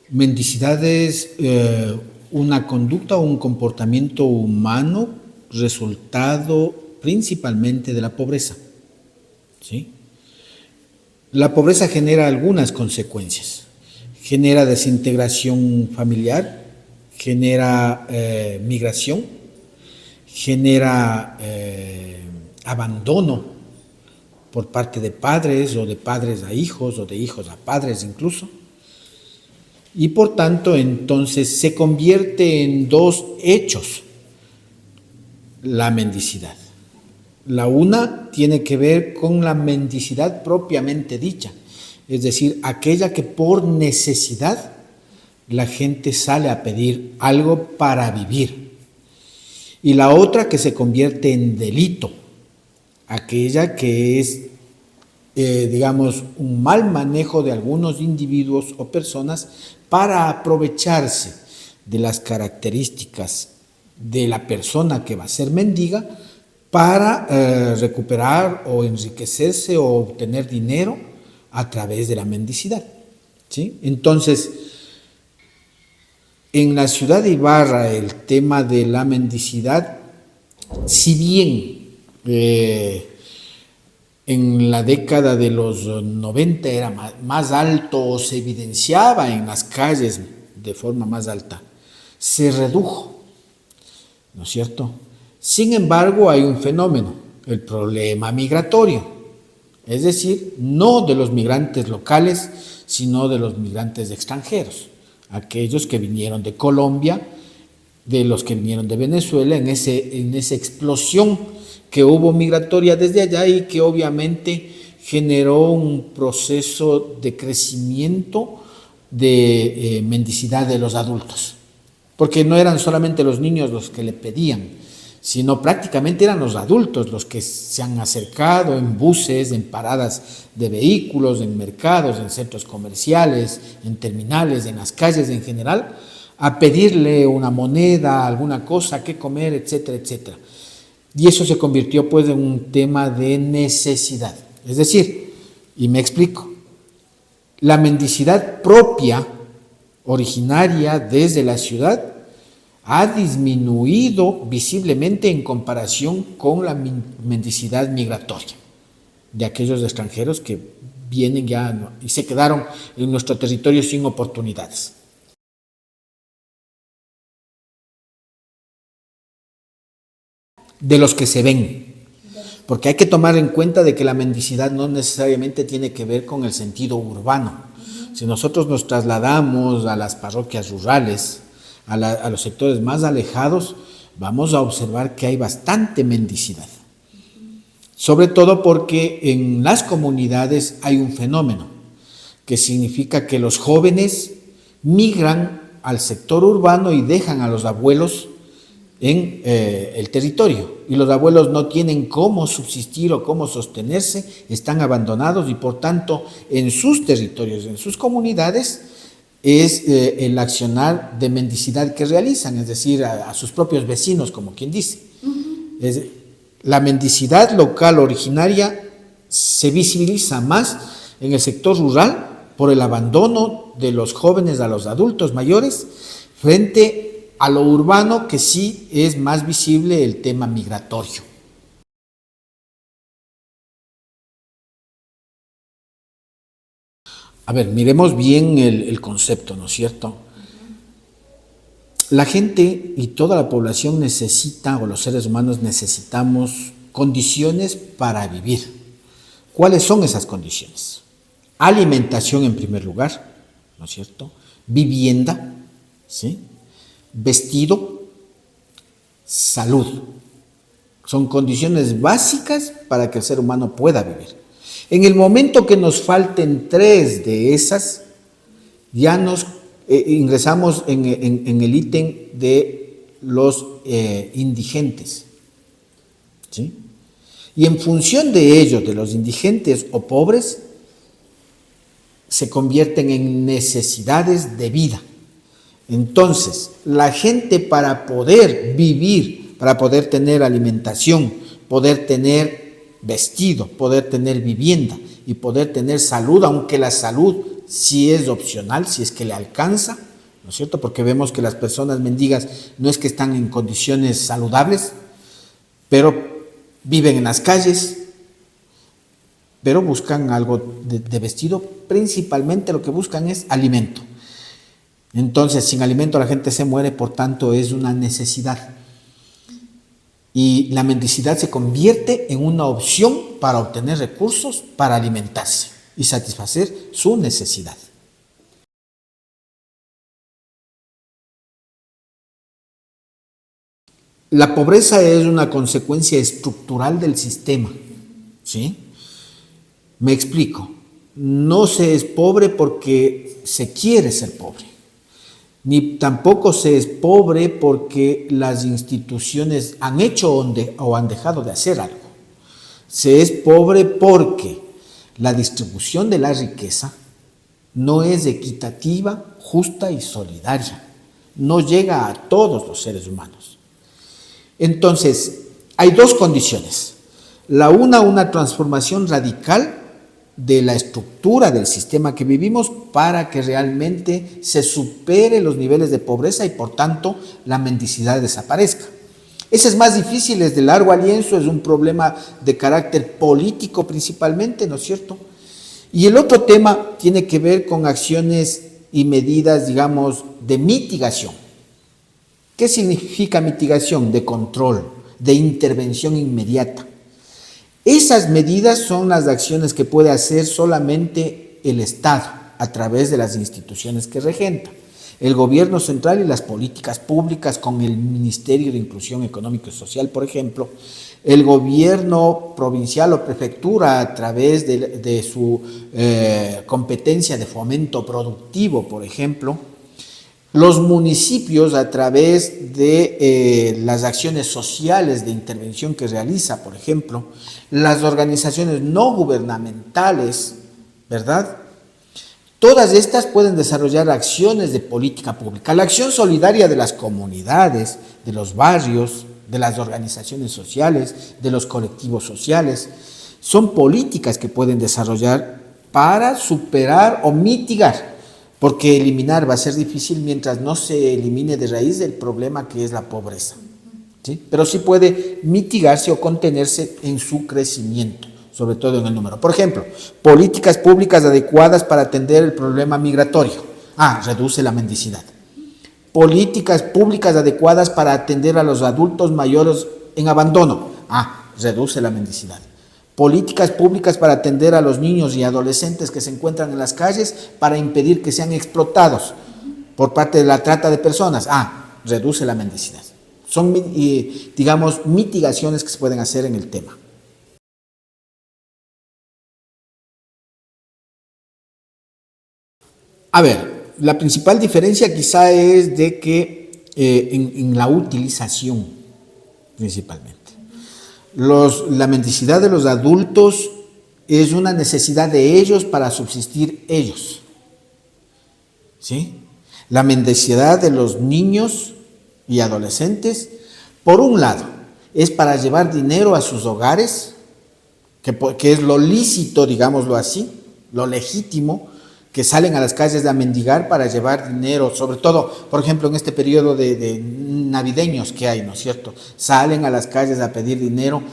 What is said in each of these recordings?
Mendicidad es una conducta o un comportamiento humano resultado principalmente de la pobreza, ¿sí? La pobreza genera algunas consecuencias. Genera desintegración familiar, genera migración, genera abandono por parte de padres o de padres a hijos o de hijos a padres incluso. Y por tanto, entonces se convierte en dos hechos la mendicidad. La una tiene que ver con la mendicidad propiamente dicha, es decir, aquella que por necesidad la gente sale a pedir algo para vivir. Y la otra que se convierte en delito, aquella que es, digamos, un mal manejo de algunos individuos o personas para aprovecharse de las características de la persona que va a ser mendiga para recuperar o enriquecerse o obtener dinero a través de la mendicidad, ¿sí? Entonces, en la ciudad de Ibarra el tema de la mendicidad, si bien en la década de los 90 era más alto o se evidenciaba en las calles de forma más alta, se redujo, ¿no es cierto? Sin embargo, hay un fenómeno, el problema migratorio, es decir, no de los migrantes locales, sino de los migrantes extranjeros, aquellos que vinieron de Colombia, de los que vinieron de Venezuela, en esa explosión que hubo migratoria desde allá y que obviamente generó un proceso de crecimiento de mendicidad de los adultos, porque no eran solamente los niños los que le pedían, sino prácticamente eran los adultos los que se han acercado en buses, en paradas de vehículos, en mercados, en centros comerciales, en terminales, en las calles en general, a pedirle una moneda, alguna cosa que comer, etcétera, etcétera. Y eso se convirtió pues en un tema de necesidad. Es decir, y me explico, la mendicidad propia, originaria desde la ciudad, ha disminuido visiblemente en comparación con la mendicidad migratoria de aquellos extranjeros que vienen ya y se quedaron en nuestro territorio sin oportunidades. De los que se ven, porque hay que tomar en cuenta de que la mendicidad no necesariamente tiene que ver con el sentido urbano. Si nosotros nos trasladamos a las parroquias rurales, a los sectores más alejados, vamos a observar que hay bastante mendicidad. Sobre todo porque en las comunidades hay un fenómeno que significa que los jóvenes migran al sector urbano y dejan a los abuelos en el territorio, y los abuelos no tienen cómo subsistir o cómo sostenerse, están abandonados y por tanto en sus territorios, en sus comunidades, es el accionar de mendicidad que realizan, es decir, a sus propios vecinos, como quien dice. La mendicidad local originaria se visibiliza más en el sector rural por el abandono de los jóvenes a los adultos mayores frente a lo urbano, que sí es más visible el tema migratorio. A ver, miremos bien el concepto, ¿no es cierto? La gente y toda la población necesita, o los seres humanos necesitamos, condiciones para vivir. ¿Cuáles son esas condiciones? Alimentación en primer lugar, ¿no es cierto? Vivienda, ¿sí? Vestido, salud. Son condiciones básicas para que el ser humano pueda vivir. En el momento que nos falten tres de esas, ya nos ingresamos en el ítem de los indigentes, ¿sí? Y en función de ello, de los indigentes o pobres, se convierten en necesidades de vida. Entonces, la gente, para poder vivir, para poder tener alimentación, poder tener vestido, poder tener vivienda y poder tener salud, aunque la salud si es opcional, si es que le alcanza, ¿no es cierto? Porque vemos que las personas mendigas no es que están en condiciones saludables, pero viven en las calles, pero buscan algo de vestido. Principalmente lo que buscan es alimento. Entonces, sin alimento la gente se muere, por tanto es una necesidad. Y la mendicidad se convierte en una opción para obtener recursos para alimentarse y satisfacer su necesidad. La pobreza es una consecuencia estructural del sistema, ¿sí? Me explico. No se es pobre porque se quiere ser pobre, ni tampoco se es pobre porque las instituciones han hecho o han dejado de hacer algo. Se es pobre porque la distribución de la riqueza no es equitativa, justa y solidaria. No llega a todos los seres humanos. Entonces, hay dos condiciones. Una transformación radical de la estructura del sistema que vivimos para que realmente se supere los niveles de pobreza y por tanto la mendicidad desaparezca. Ese es más difícil, es de largo aliento, es un problema de carácter político principalmente, ¿no es cierto? Y el otro tema tiene que ver con acciones y medidas, digamos, de mitigación. ¿Qué significa mitigación? De control, de intervención inmediata. Esas medidas son las acciones que puede hacer solamente el Estado a través de las instituciones que regenta. El gobierno central y las políticas públicas con el Ministerio de Inclusión Económica y Social, por ejemplo, el gobierno provincial o prefectura a través de su competencia de fomento productivo, por ejemplo, los municipios a través de las acciones sociales de intervención que realiza, por ejemplo, las organizaciones no gubernamentales, ¿verdad? Todas estas pueden desarrollar acciones de política pública. La acción solidaria de las comunidades, de los barrios, de las organizaciones sociales, de los colectivos sociales, son políticas que pueden desarrollar para superar o mitigar, porque eliminar va a ser difícil mientras no se elimine de raíz el problema que es la pobreza, ¿sí? Pero sí puede mitigarse o contenerse en su crecimiento, sobre todo en el número. Por ejemplo, políticas públicas adecuadas para atender el problema migratorio. Reduce la mendicidad. Políticas públicas adecuadas para atender a los adultos mayores en abandono. Reduce la mendicidad. Políticas públicas para atender a los niños y adolescentes que se encuentran en las calles para impedir que sean explotados por parte de la trata de personas. Reduce la mendicidad. Son, digamos, mitigaciones que se pueden hacer en el tema. A ver, la principal diferencia quizá es de que en la utilización, principalmente. La mendicidad de los adultos es una necesidad de ellos para subsistir ellos, ¿sí? La mendicidad de los niños y adolescentes, por un lado, es para llevar dinero a sus hogares, que es lo lícito, digámoslo así, lo legítimo, que salen a las calles a mendigar para llevar dinero, sobre todo, por ejemplo, en este periodo de navideños que hay, ¿no es cierto? Salen a las calles a pedir dinero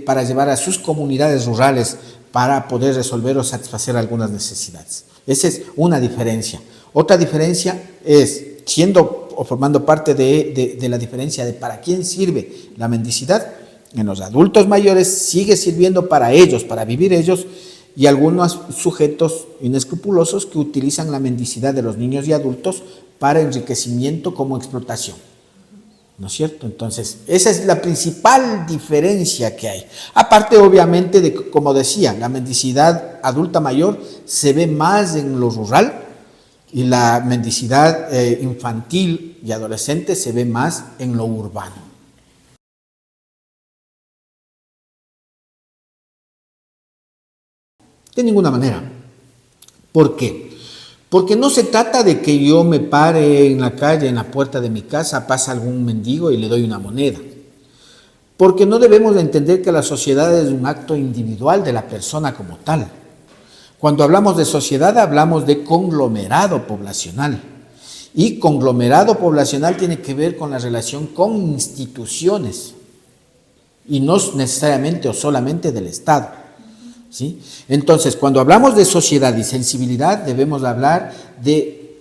para llevar a sus comunidades rurales para poder resolver o satisfacer algunas necesidades. Esa es una diferencia. Otra diferencia es, siendo o formando parte de la diferencia de para quién sirve la mendicidad, en los adultos mayores sigue sirviendo para ellos, para vivir ellos, y algunos sujetos inescrupulosos que utilizan la mendicidad de los niños y adultos para enriquecimiento como explotación, ¿no es cierto? Entonces, esa es la principal diferencia que hay. Aparte, obviamente, de que, como decía, la mendicidad adulta mayor se ve más en lo rural y la mendicidad infantil y adolescente se ve más en lo urbano. De ninguna manera. ¿Por qué? Porque no se trata de que yo me pare en la calle, en la puerta de mi casa, pasa algún mendigo y le doy una moneda. Porque no debemos de entender que la sociedad es un acto individual de la persona como tal. Cuando hablamos de sociedad, hablamos de conglomerado poblacional. Y conglomerado poblacional tiene que ver con la relación con instituciones y no necesariamente o solamente del Estado, ¿sí? Entonces, cuando hablamos de sociedad y sensibilidad, debemos hablar de,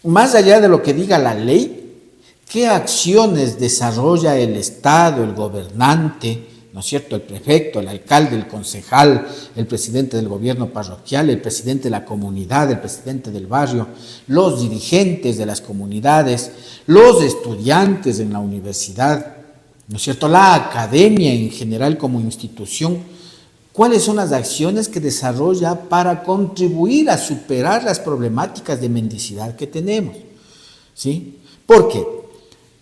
más allá de lo que diga la ley, qué acciones desarrolla el Estado, el gobernante, ¿no es cierto?, el prefecto, el alcalde, el concejal, el presidente del gobierno parroquial, el presidente de la comunidad, el presidente del barrio, los dirigentes de las comunidades, los estudiantes en la universidad, ¿no es cierto?, la academia en general como institución. ¿Cuáles son las acciones que desarrolla para contribuir a superar las problemáticas de mendicidad que tenemos? ¿Sí? ¿Por qué?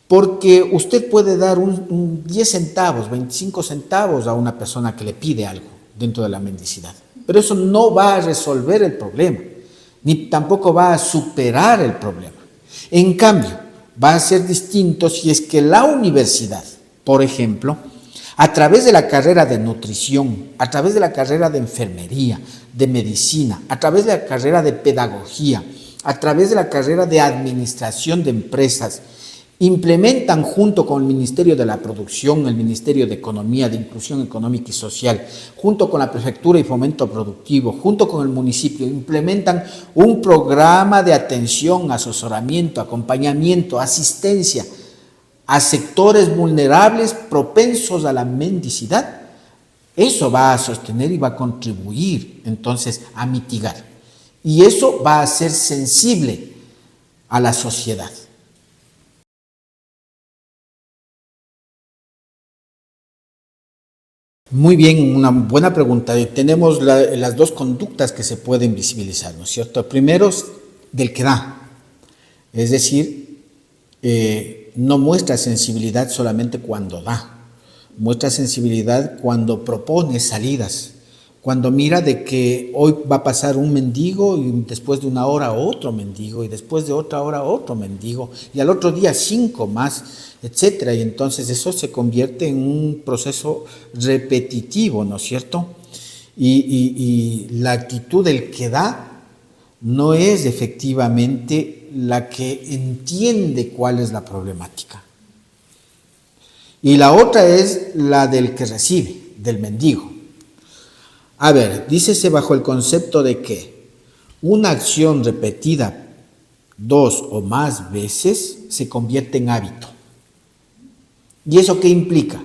Porque usted puede dar un 10 centavos, 25 centavos a una persona que le pide algo dentro de la mendicidad. Pero eso no va a resolver el problema, ni tampoco va a superar el problema. En cambio, va a ser distinto si es que la universidad, por ejemplo, a través de la carrera de nutrición, a través de la carrera de enfermería, de medicina, a través de la carrera de pedagogía, a través de la carrera de administración de empresas, implementan junto con el Ministerio de la Producción, el Ministerio de Economía, de Inclusión Económica y Social, junto con la Prefectura y Fomento Productivo, junto con el municipio, implementan un programa de atención, asesoramiento, acompañamiento, asistencia a sectores vulnerables propensos a la mendicidad. Eso va a sostener y va a contribuir entonces a mitigar. Y eso va a ser sensible a la sociedad. Muy bien, una buena pregunta. Tenemos las dos conductas que se pueden visibilizar, ¿no es cierto? Primero, del que da, es decir, no muestra sensibilidad solamente cuando da, muestra sensibilidad cuando propone salidas, cuando mira de que hoy va a pasar un mendigo y después de una hora otro mendigo y después de otra hora otro mendigo y al otro día 5 más, etcétera. Y entonces eso se convierte en un proceso repetitivo, ¿no es cierto? Y la actitud del que da no es efectivamente la que entiende cuál es la problemática. Y la otra es la del que recibe, del mendigo. A ver, dícese bajo el concepto de que una acción repetida 2 o más veces se convierte en hábito. ¿Y eso qué implica?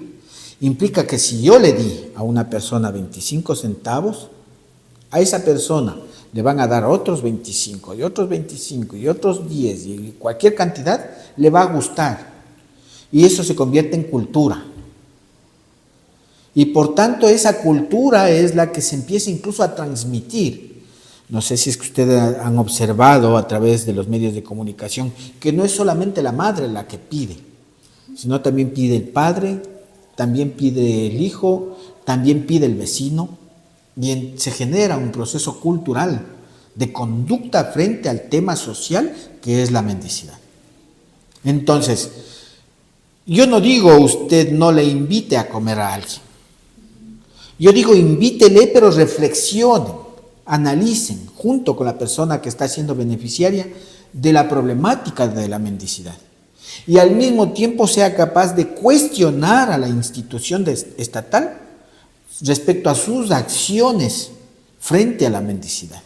Implica que si yo le di a una persona 25 centavos, a esa persona le van a dar otros 25 y otros 25 y otros 10 y cualquier cantidad le va a gustar. Y eso se convierte en cultura. Y por tanto esa cultura es la que se empieza incluso a transmitir. No sé si es que ustedes han observado a través de los medios de comunicación que no es solamente la madre la que pide, sino también pide el padre, también pide el hijo, también pide el vecino, y se genera un proceso cultural de conducta frente al tema social que es la mendicidad. Entonces, yo no digo usted no le invite a comer a alguien. Yo digo invítele, pero reflexionen, analicen junto con la persona que está siendo beneficiaria de la problemática de la mendicidad. Y al mismo tiempo sea capaz de cuestionar a la institución estatal respecto a sus acciones frente a la mendicidad,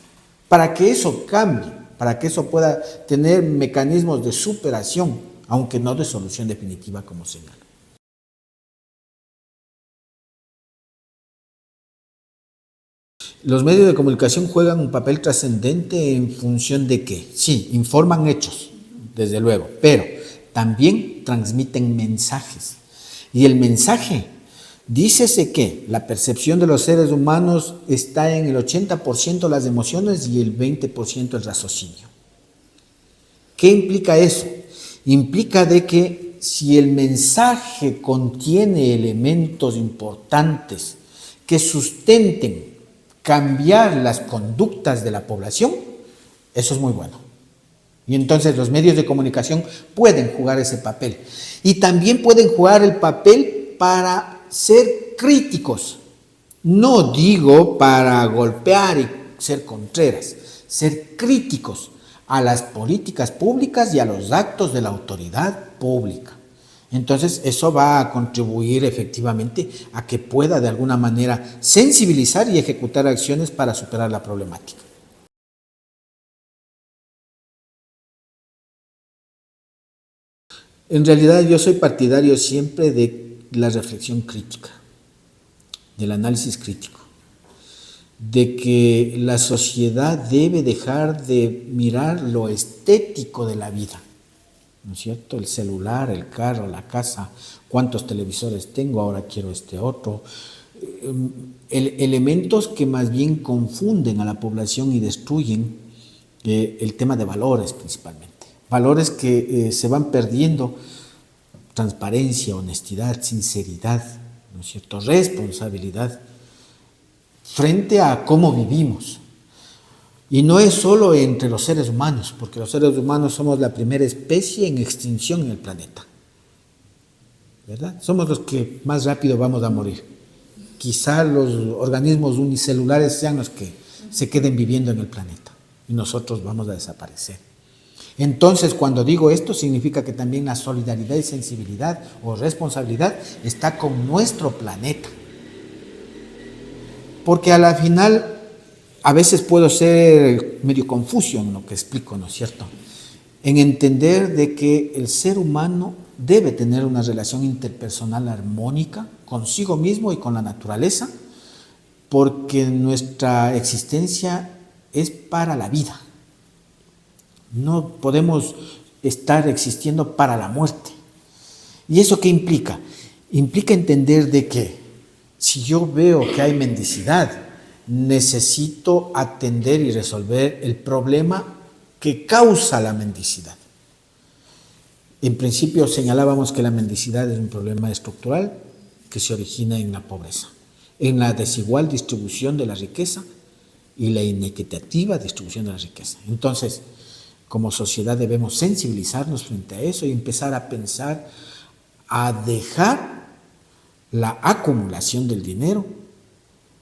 para que eso cambie, para que eso pueda tener mecanismos de superación, aunque no de solución definitiva como señala. Los medios de comunicación juegan un papel trascendente en función de que, sí, informan hechos, desde luego, pero también transmiten mensajes. Y el mensaje, dícese que la percepción de los seres humanos está en el 80% las emociones y el 20% el raciocinio. ¿Qué implica eso? Implica de que si el mensaje contiene elementos importantes que sustenten cambiar las conductas de la población, eso es muy bueno. Y entonces los medios de comunicación pueden jugar ese papel. Y también pueden jugar el papel para ser críticos. No digo para golpear y ser contreras, ser críticos a las políticas públicas y a los actos de la autoridad pública. Entonces, eso va a contribuir efectivamente a que pueda de alguna manera sensibilizar y ejecutar acciones para superar la problemática. En realidad yo soy partidario siempre de la reflexión crítica, del análisis crítico, de que la sociedad debe dejar de mirar lo estético de la vida, ¿no es cierto? El celular, el carro, la casa, cuántos televisores tengo, ahora quiero este otro. Elementos que más bien confunden a la población y destruyen el tema de valores principalmente. Valores que se van perdiendo: transparencia, honestidad, sinceridad, ¿no es cierto?, responsabilidad frente a cómo vivimos. Y no es solo entre los seres humanos, porque los seres humanos somos la primera especie en extinción en el planeta, ¿verdad? Somos los que más rápido vamos a morir. Quizá los organismos unicelulares sean los que se queden viviendo en el planeta y nosotros vamos a desaparecer. Entonces, cuando digo esto, significa que también la solidaridad y sensibilidad o responsabilidad está con nuestro planeta. Porque a la final, a veces puedo ser medio confuso en lo que explico, ¿no es cierto?, en entender de que el ser humano debe tener una relación interpersonal armónica consigo mismo y con la naturaleza, porque nuestra existencia es para la vida. No podemos estar existiendo para la muerte. ¿Y eso qué implica? Implica entender de que si yo veo que hay mendicidad, necesito atender y resolver el problema que causa la mendicidad. En principio señalábamos que la mendicidad es un problema estructural que se origina en la pobreza, en la desigual distribución de la riqueza y la inequitativa distribución de la riqueza. Entonces, como sociedad debemos sensibilizarnos frente a eso y empezar a pensar, a dejar la acumulación del dinero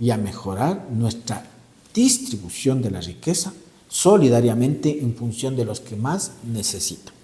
y a mejorar nuestra distribución de la riqueza solidariamente en función de los que más necesitan.